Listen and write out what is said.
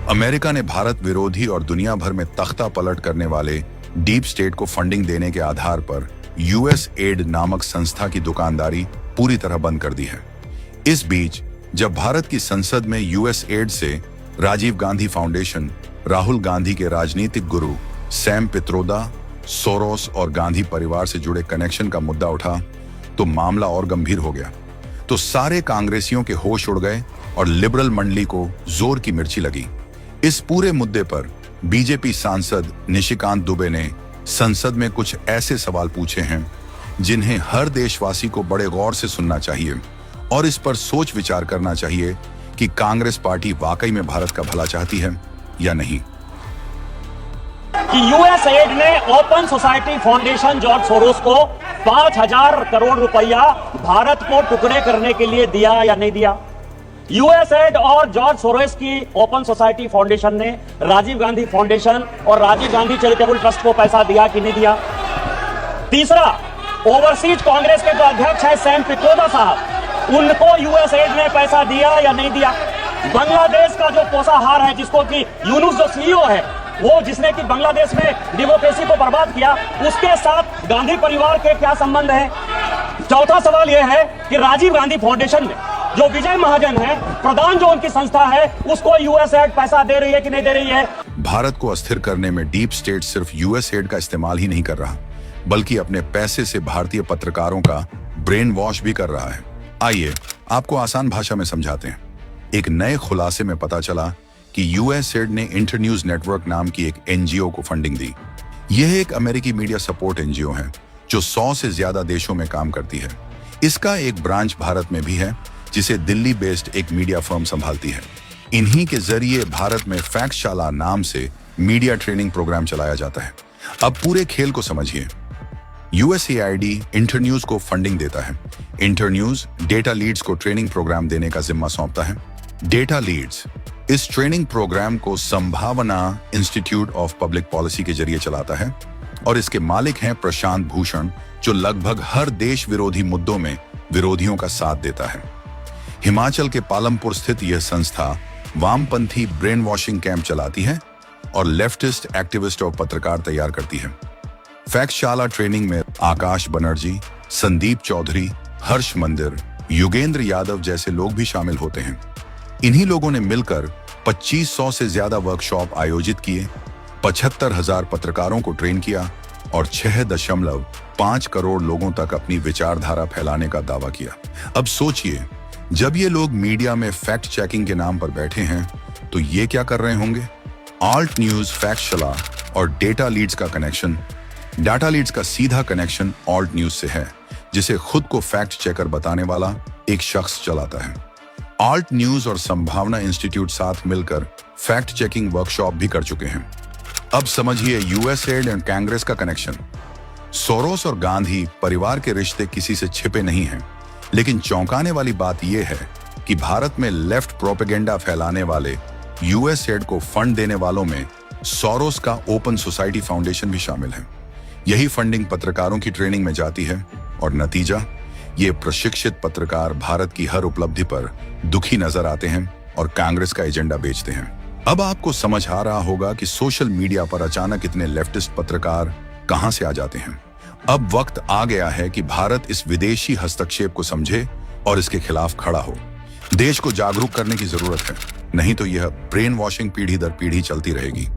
America ने भारत विरोधी और दुनिया भर में तख्ता पलट करने वाले डीप स्टेट को फंडिंग देने के आधार पर यूएस एड नामक संस्था की दुकानदारी पूरी तरह बंद कर दी है। इस बीच जब भारत की संसद में यूएस एड से राजीव गांधी फाउंडेशन, राहुल गांधी के राजनीतिक गुरु सैम पित्रोदा, सोरोस और गांधी परिवार से जुड़े कनेक्शन का मुद्दा उठा तो मामला और गंभीर हो गया। तो सारे कांग्रेसियों के होश उड़ गए और लिबरल मंडली को जोर की मिर्ची लगी। इस पूरे मुद्दे पर बीजेपी सांसद निशिकांत दुबे ने संसद में कुछ ऐसे सवाल पूछे हैं जिन्हें हर देशवासी को बड़े गौर से सुनना चाहिए और इस पर सोच विचार करना चाहिए कि कांग्रेस पार्टी वाकई में भारत का भला चाहती है या नहीं। कि यूएस एड ने open society foundation George Soros को 5,000 करोड़ रुपया भारत को टुकड़े करने के लिए दिया या नहीं दिया? यूएस एड और जॉर्ज सोरोस की ओपन सोसाइटी फाउंडेशन ने राजीव गांधी फाउंडेशन और राजीव गांधी चैरिटेबल ट्रस्ट को पैसा दिया कि नहीं दिया? तीसरा, ओवरसीज कांग्रेस के जो अध्यक्ष है सैम पित्रोदा साहब, उनको यूएस एड ने पैसा दिया या नहीं दिया? बांग्लादेश का जो पोषाहार है, जिसको कि यूनुस जो सीईओ है, वो जिसने कि बांग्लादेश में डेमोक्रेसी को बर्बाद किया, उसके साथ गांधी परिवार के क्या संबंध है? चौथा सवाल यह है कि राजीव गांधी फाउंडेशन में जो विजय महाजन है, प्रधान जो उनकी संस्था है, उसको यूएस एड पैसा दे रही है कि नहीं दे रही है? भारत को अस्थिर करने में डीप स्टेट सिर्फ यूएस एड का इस्तेमाल ही नहीं कर रहा, बल्कि अपने पैसे से भारतीय पत्रकारों का ब्रेन वॉश भी कर रहा है। आइए आपको आसान भाषा में समझाते हैं। एक नए खुलासे में पता चला कि यूएस एड ने इंटरन्यूज नेटवर्क नाम की एक एनजीओ को फंडिंग दी। यह एक अमेरिकी मीडिया सपोर्ट एनजीओ है जो 100 से ज्यादा देशों में काम करती है। इसका एक ब्रांच भारत में भी है जिसे दिल्ली बेस्ड एक मीडिया फर्म संभालती है। इन्हीं के जरिए भारत में फैक्टशाला नाम से मीडिया ट्रेनिंग प्रोग्राम चलाया जाता है। अब पूरे खेल को समझिए। यूएसएआईडी इंटरन्यूज को फंडिंग देता है। इंटरन्यूज डेटा लीड्स को ट्रेनिंग प्रोग्राम देने का जिम्मा सौंपता है। डेटा लीड्स इस ट्रेनिंग प्रोग्राम को संभावना इंस्टीट्यूट ऑफ पब्लिक पॉलिसी के जरिए चलाता है और इसके मालिक हैं प्रशांत भूषण, जो लगभग हर देश विरोधी मुद्दों में विरोधियों का साथ देता है। हिमाचल के पालमपुर स्थित यह संस्था वामपंथी ब्रेन वॉशिंग कैंप चलाती है और लेफ्टिस्ट एक्टिविस्ट और पत्रकार तैयार करती है। फैक्टशाला ट्रेनिंग में आकाश बनर्जी, संदीप चौधरी, हर्ष मंदिर, युगेंद्र यादव जैसे लोग भी शामिल होते हैं। इन्हीं लोगों ने मिलकर 2500 से ज्यादा वर्कशॉप आयोजित किए, 75,000 पत्रकारों को ट्रेन किया और 6.5 करोड़ लोगों तक अपनी विचारधारा फैलाने का दावा किया। अब सोचिए, जब ये लोग मीडिया में फैक्ट चेकिंग के नाम पर बैठे हैं तो ये क्या कर रहे होंगे? आल्ट न्यूज, फैक्टशाला और डेटा लीड्स का कनेक्शन। डाटा लीड्स का सीधा कनेक्शन आल्ट न्यूज से है, जिसे खुद को फैक्ट चेकर बताने वाला एक शख्स चलाता है। आल्ट न्यूज और संभावना इंस्टीट्यूट साथ मिलकर फैक्ट चेकिंग वर्कशॉप भी कर चुके हैं। अब समझिए यूएस एड एंड कांग्रेस का कनेक्शन। सोरोस और गांधी परिवार के रिश्ते किसी से छिपे नहीं हैं, लेकिन चौंकाने वाली बात यह है कि भारत में लेफ्ट प्रोपेगेंडा फैलाने वाले यूएस एड को फंड देने वालों में सोरोस का ओपन सोसाइटी फाउंडेशन भी शामिल है। यही फंडिंग पत्रकारों की ट्रेनिंग में जाती है और नतीजा, ये प्रशिक्षित पत्रकार भारत की हर उपलब्धि पर दुखी नजर आते हैं और कांग्रेस का एजेंडा बेचते हैं। अब आपको समझ आ रहा होगा कि सोशल मीडिया पर अचानक इतने लेफ्टिस्ट पत्रकार कहां से आ जाते हैं। अब वक्त आ गया है कि भारत इस विदेशी हस्तक्षेप को समझे और इसके खिलाफ खड़ा हो। देश को जागरूक करने की जरूरत है, नहीं तो यह ब्रेन वॉशिंग पीढ़ी दर पीढ़ी चलती रहेगी।